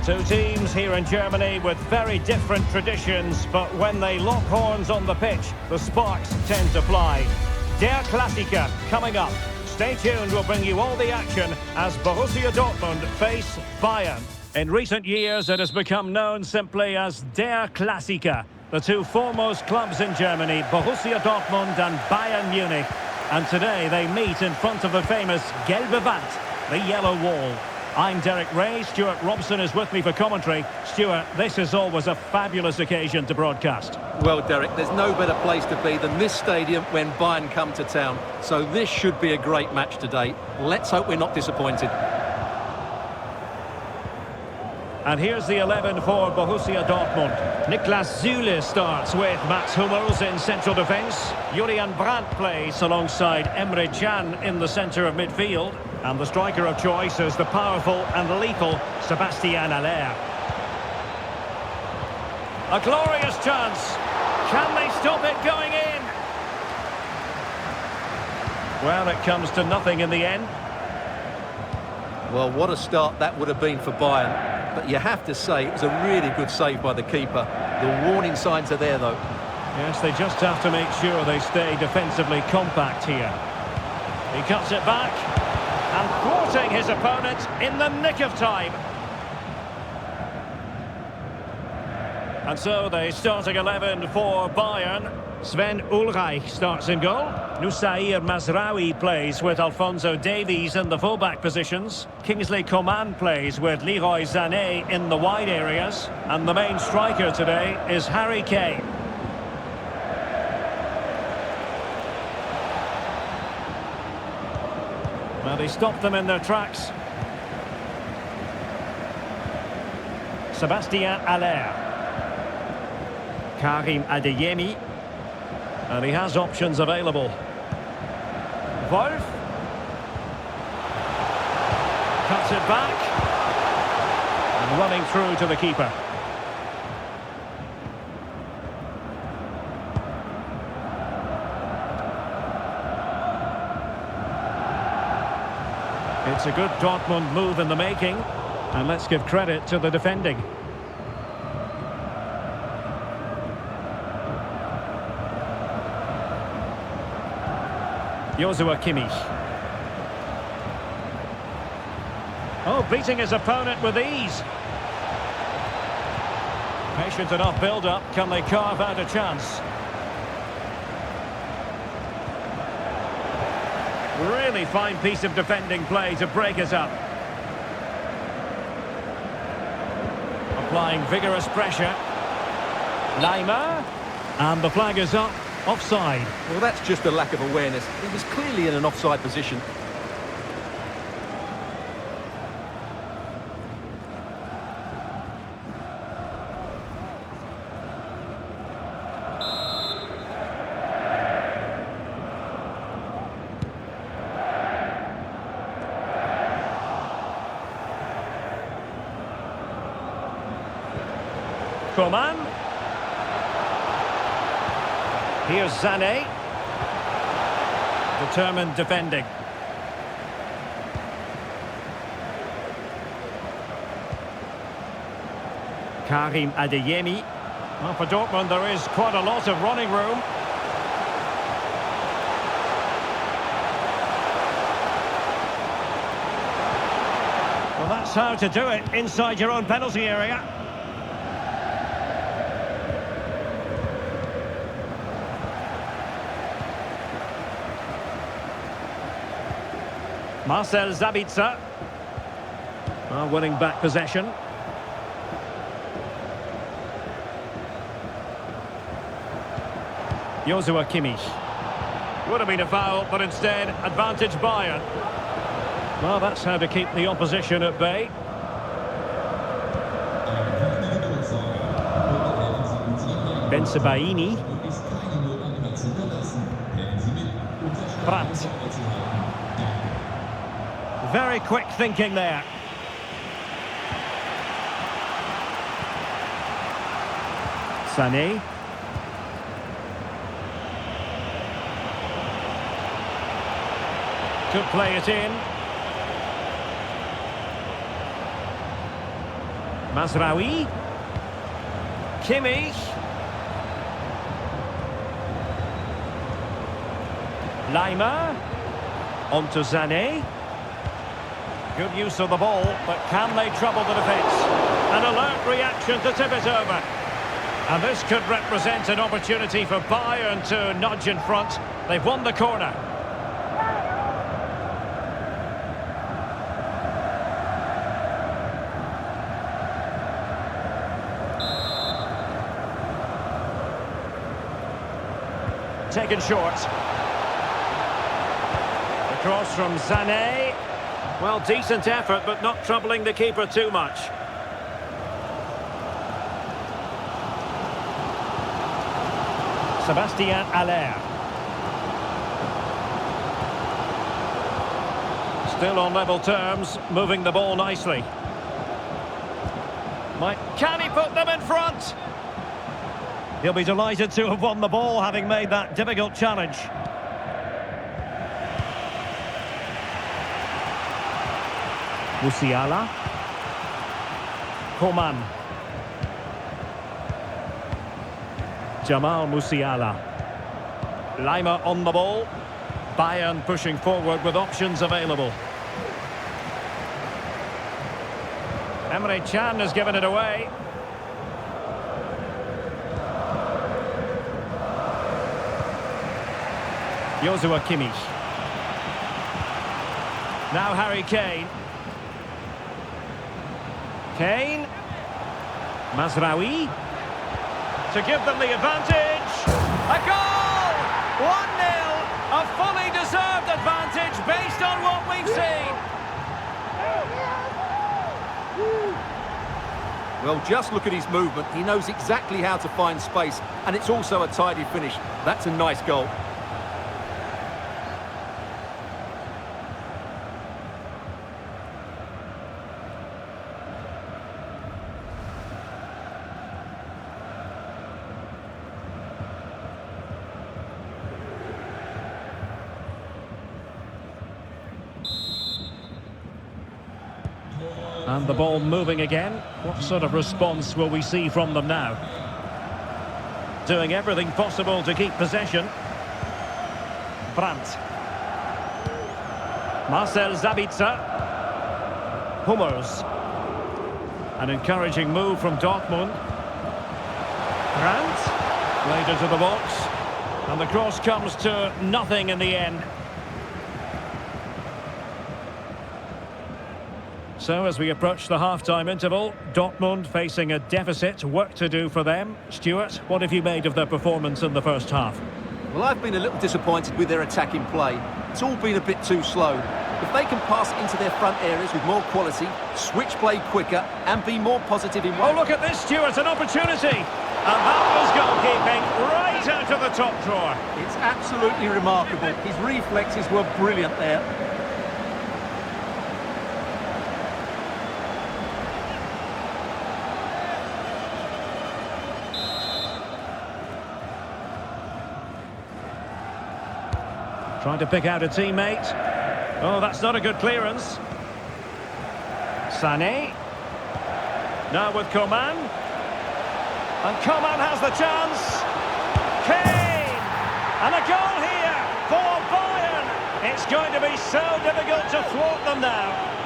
Two teams here in Germany with very different traditions, but when they lock horns on the pitch, the sparks tend to fly. Der Klassiker coming up. Stay tuned, we'll bring you all the action as Borussia Dortmund face Bayern. In recent years, it has become known simply as Der Klassiker. The two foremost clubs in Germany, Borussia Dortmund and Bayern Munich. And today they meet in front of the famous Gelbe Wand, the yellow wall. I'm Derek Ray, Stuart Robson is with me for commentary. Stuart, this is always a fabulous occasion to broadcast. Well, Derek, there's no better place to be than this stadium when Bayern come to town. So this should be a great match today. Let's hope we're not disappointed. And here's the 11 for Borussia Dortmund. Niklas Süle starts with Mats Hummels in central defence. Julian Brandt plays alongside Emre Can in the centre of midfield. And the striker of choice is the powerful and lethal Sebastian Haller. A glorious chance. Can they stop it going in? Well, it comes to nothing in the end. Well, what a start that would have been for Bayern. But you have to say it was a really good save by the keeper. The warning signs are there, though. Yes, they just have to make sure they stay defensively compact here. He cuts it back. And thwarting his opponent in the nick of time. And so the starting 11 for Bayern. Sven Ulreich starts in goal. Nusair Mazraoui plays with Alphonso Davies in the fullback positions. Kingsley Coman plays with Leroy Sané in the wide areas. And the main striker today is Harry Kane. Well, they stopped them in their tracks. Sebastian Haller. Karim Adeyemi. And he has options available. Wolf. Cuts it back. And running through to the keeper. It's a good Dortmund move in the making. And let's give credit to the defending. Joshua Kimmich. Oh, beating his opponent with ease. Patient enough build-up. Can they carve out a chance? Really fine piece of defending play to break us up. Applying vigorous pressure. Leimer. And the flag is up. Offside. Well, that's just a lack of awareness. He was clearly in an offside position. Coman. Here's Sané. Determined defending. Karim Adeyemi. Well, for Dortmund there is quite a lot of running room. Well, that's how to do it inside your own penalty area. Marcel Sabitzer. Winning back possession. Joshua Kimmich. Would have been a foul, but instead, advantage Bayern. Well, that's how to keep the opposition at bay. Bensebaini. Brandt. Very quick thinking there. Sané. Could play it in. Mazraoui. Kimmich. Lima. On to Sané. Good use of the ball, but can they trouble the defence? An alert reaction to tip it over. And this could represent an opportunity for Bayern to nudge in front. They've won the corner. Taken short. The cross from Sané. Well, decent effort, but not troubling the keeper too much. Sébastien Haller. Still on level terms, moving the ball nicely. Can he put them in front? He'll be delighted to have won the ball, having made that difficult challenge. Musiala. Coman. Jamal Musiala. Lima on the ball. Bayern pushing forward with options available. Emre Can has given it away. Joshua Kimmich. Now Harry Kane. Kane. Mazraoui. To give them the advantage. A goal! 1-0. A fully deserved advantage based on what we've seen. Well, just look at his movement. He knows exactly how to find space, and it's also a tidy finish. That's a nice goal. And the ball moving again. What sort of response will we see from them now? Doing everything possible to keep possession. Brandt. Marcel Sabitzer. Hummels. An encouraging move from Dortmund. Brandt. Played into the box. And the cross comes to nothing in the end. So as we approach the half-time interval, Dortmund facing a deficit, work to do for them. Stuart, what have you made of their performance in the first half? Well, I've been a little disappointed with their attacking play. It's all been a bit too slow. If they can pass it into their front areas with more quality, switch play quicker and be more positive in... Oh, look at this, Stuart, an opportunity! And that was goalkeeping right out of the top drawer. It's absolutely remarkable. His reflexes were brilliant there. Trying to pick out a teammate. Oh, that's not a good clearance. Sané. Now with Coman. And Coman has the chance. Kane! And a goal here for Bayern. It's going to be so difficult to thwart them now.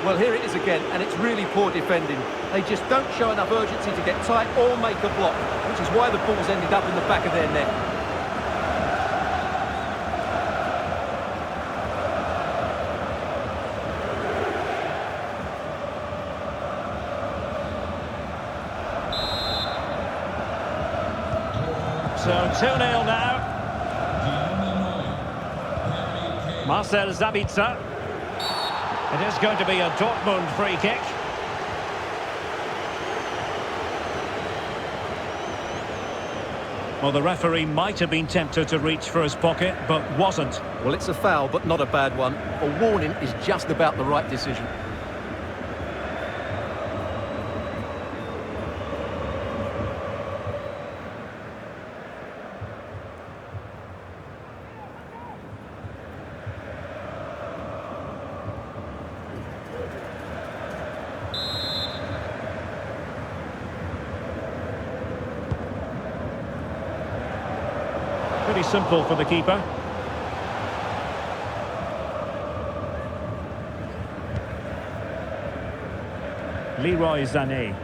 Well, here it is again, and it's really poor defending. They just don't show enough urgency to get tight or make a block, which is why the ball's ended up in the back of their net. So 2-0 now. Marcel Sabitzer. It is going to be a Dortmund free kick. Well, the referee might have been tempted to reach for his pocket, but wasn't. Well, it's a foul, but not a bad one. A warning is just about the right decision. Very simple for the keeper. Leroy Sané.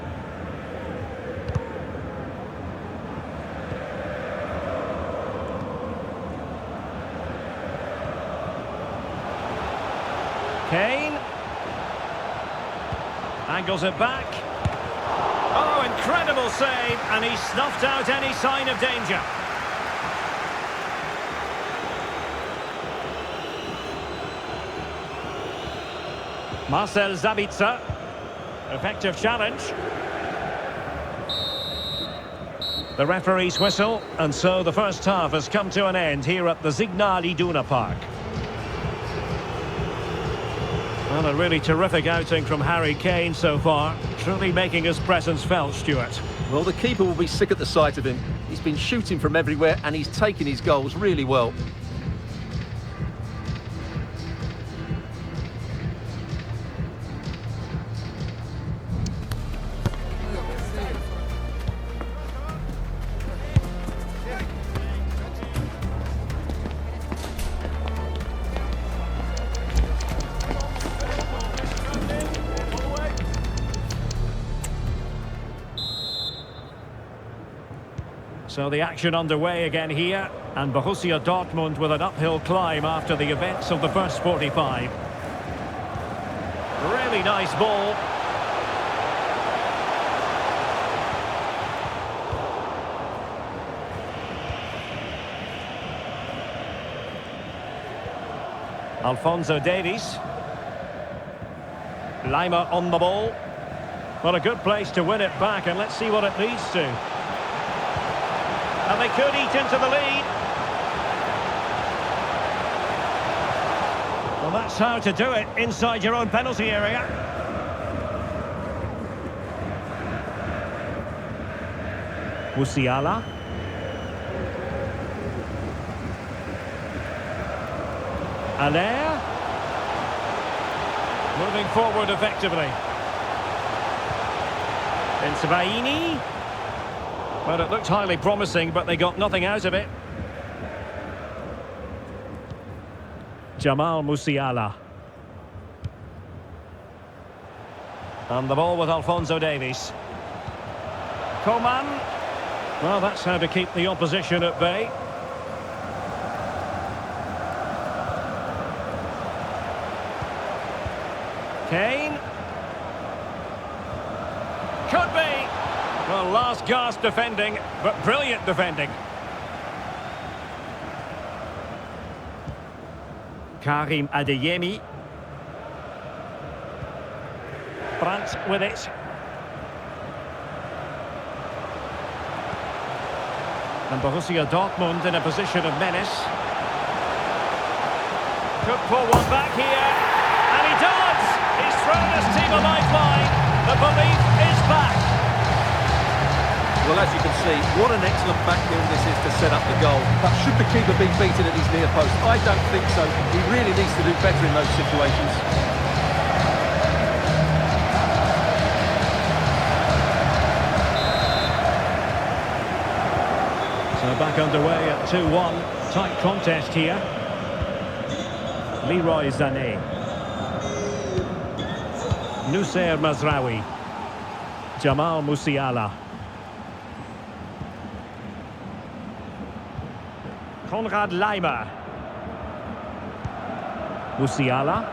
Kane. Angles it back. Oh, incredible save, and he snuffed out any sign of danger. Marcel Sabitzer. Effective challenge. The referee's whistle, and so the first half has come to an end here at the Signal Iduna Park. Well, a really terrific outing from Harry Kane so far, truly making his presence felt, Stuart. Well, the keeper will be sick at the sight of him. He's been shooting from everywhere and he's taken his goals really well. So the action underway again here, and Borussia Dortmund with an uphill climb after the events of the first 45. Really nice ball. Alphonso Davies. Lima on the ball. Well, a good place to win it back, and let's see what it leads to. And they could eat into the lead. Well, that's how to do it inside your own penalty area. Musiala. Allaire. Moving forward effectively. Mzpanda. Well, it looked highly promising, but they got nothing out of it. Jamal Musiala. And the ball with Alphonso Davies. Coman. Well, that's how to keep the opposition at bay. Kane. Could be. Well, last gasp defending, but brilliant defending. Karim Adeyemi. Brandt with it. And Borussia Dortmund in a position of menace. Could pull one back here. And he does! He's thrown his team a lifeline. The belief is back. Well, as you can see, what an excellent backfield this is to set up the goal. But should the keeper be beaten at his near post? I don't think so. He really needs to do better in those situations. So back underway at 2-1. Tight contest here. Leroy Sané. Noussair Mazraoui. Jamal Musiala. Konrad Laimer. Musiala.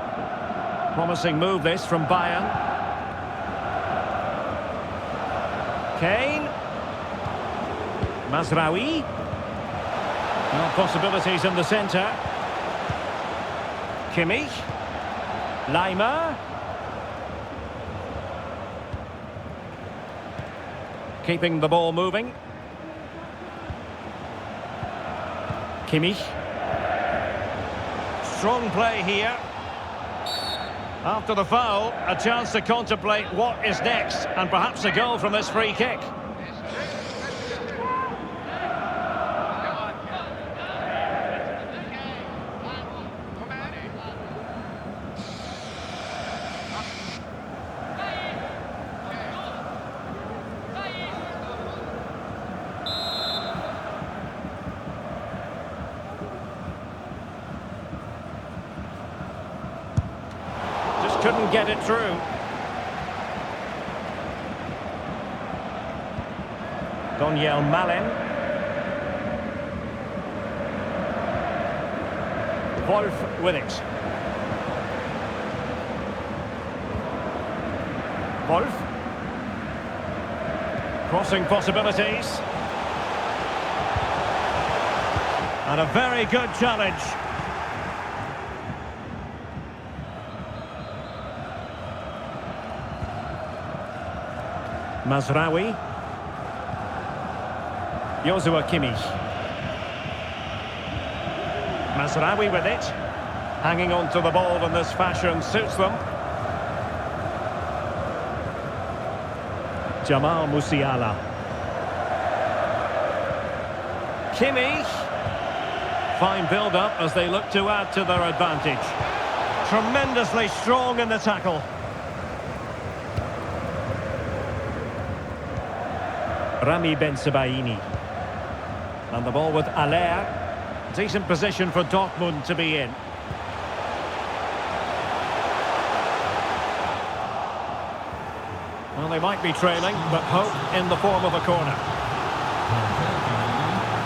Promising move this from Bayern. Kane. Mazraoui. Well, possibilities in the centre. Kimmich. Laimer. Keeping the ball moving. Kimmich. Strong play here. After the foul, a chance to contemplate what is next, and perhaps a goal from this free kick. Couldn't get it through. Daniel Malin. Wolf with it. Wolf. Crossing possibilities. And a very good challenge. Mazraoui. Joshua Kimmich. Mazraoui with it. Hanging on to the ball in this fashion suits them. Jamal Musiala. Kimmich. Fine build-up as they look to add to their advantage. Tremendously strong in the tackle. Rami Bensebaini. And the ball with Aller. Decent position for Dortmund to be in. Well, they might be trailing, but hope in the form of a corner.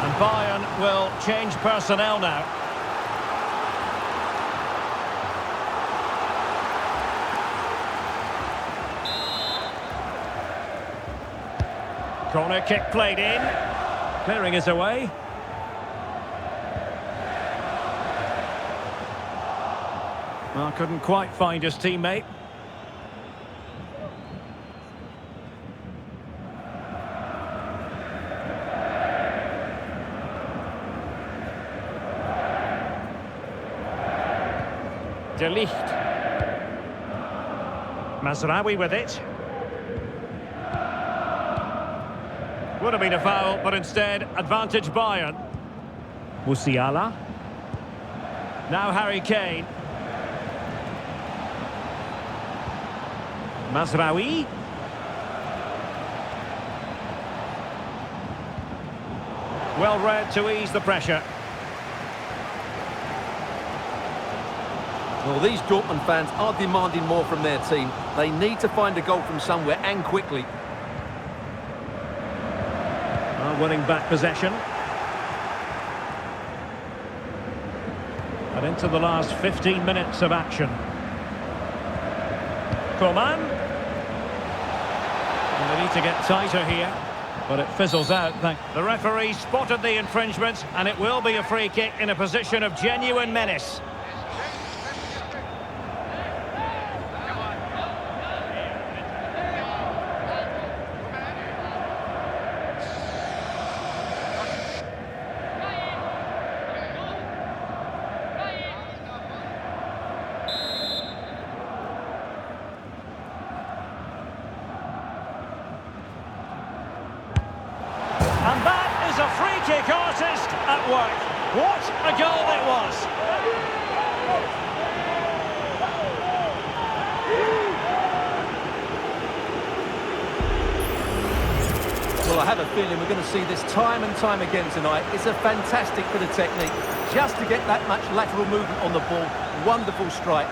And Bayern will change personnel now. Corner kick played in. Clearing is away. Well, couldn't quite find his teammate. De Ligt. Mazraoui with it. Would have been a foul, but instead, advantage Bayern. Musiala. Now Harry Kane. Mazraoui. Well read to ease the pressure. Well, these Dortmund fans are demanding more from their team. They need to find a goal from somewhere and quickly. Winning back possession. And into the last 15 minutes of action. Coman. And they need to get tighter here, but it fizzles out. The referee spotted the infringement, and it will be a free kick in a position of genuine menace. And that is a free-kick artist at work. What a goal it was! Well, I have a feeling we're going to see this time and time again tonight. It's a fantastic bit of technique. Just to get that much lateral movement on the ball. Wonderful strike.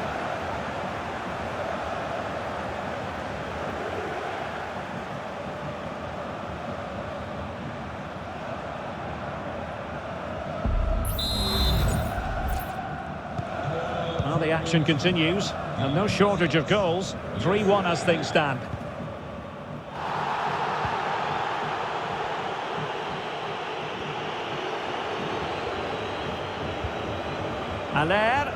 Well, the action continues, and no shortage of goals. 3-1 as things stand. Aller.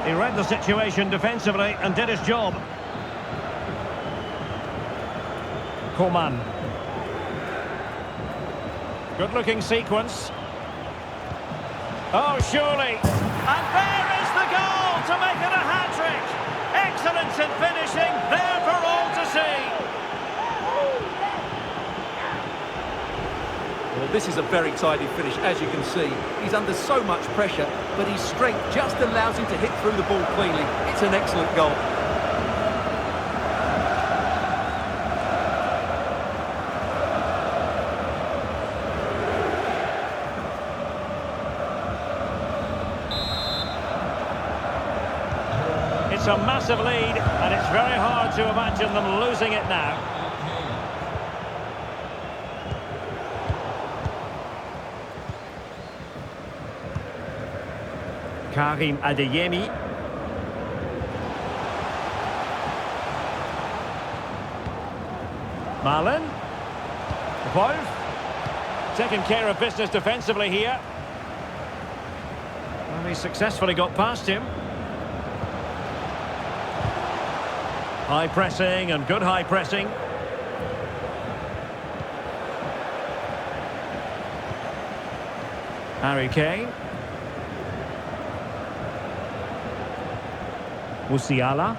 He read the situation defensively and did his job. Coman. Good-looking sequence. Oh, surely. And there is the goal to make it a hat-trick. Excellence in finishing, there for all to see. Well, this is a very tidy finish, as you can see. He's under so much pressure, but his strength just allows him to hit through the ball cleanly. It's an excellent goal. It's a massive lead, and it's very hard to imagine them losing it now. Karim Adeyemi. Malin. Wolf. Taking care of business defensively here. Well, he successfully got past him. High pressing and good high pressing. Harry Kane. Musiala.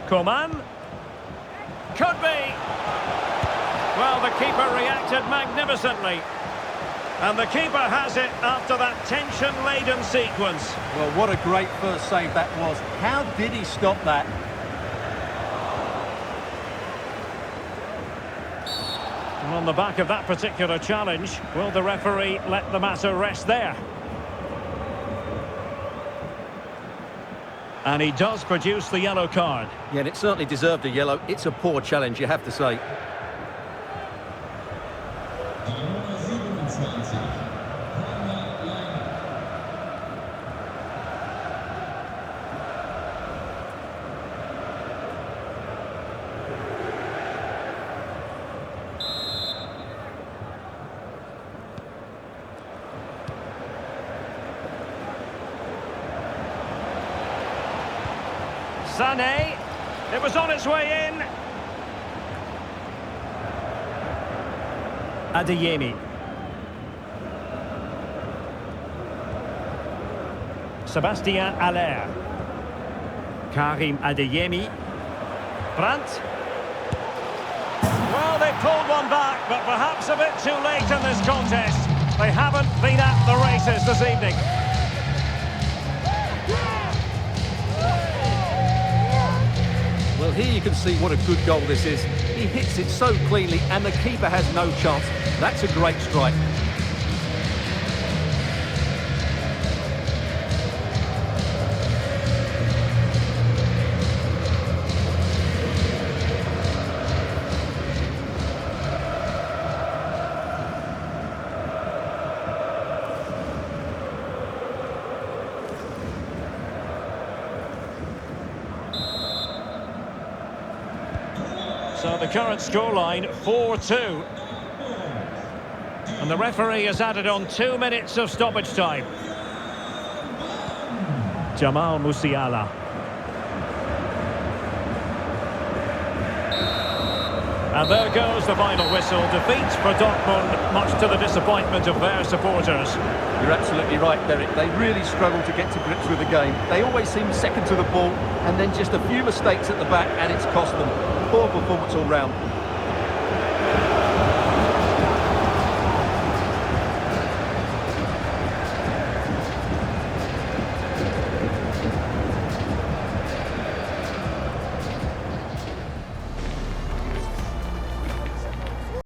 Coman. Could be. Well, the keeper reacted magnificently. And the keeper has it after that tension-laden sequence. Well, what a great first save that was. How did he stop that? And on the back of that particular challenge, will the referee let the matter rest there? And he does produce the yellow card. Yeah, and it certainly deserved a yellow. It's a poor challenge, you have to say. Sané, it was on its way in. Adeyemi. Sébastien Haller. Karim Adeyemi. Brandt. Well, they pulled one back, but perhaps a bit too late in this contest. They haven't been at the races this evening. Well, here you can see what a good goal this is. He hits it so cleanly and the keeper has no chance. That's a great strike. So the current scoreline, 4-2. And the referee has added on 2 minutes of stoppage time. Jamal Musiala. And there goes the final whistle. Defeat for Dortmund, much to the disappointment of their supporters. You're absolutely right, Derek. They really struggle to get to grips with the game. They always seem second to the ball, and then just a few mistakes at the back, and it's cost them. Poor performance all round.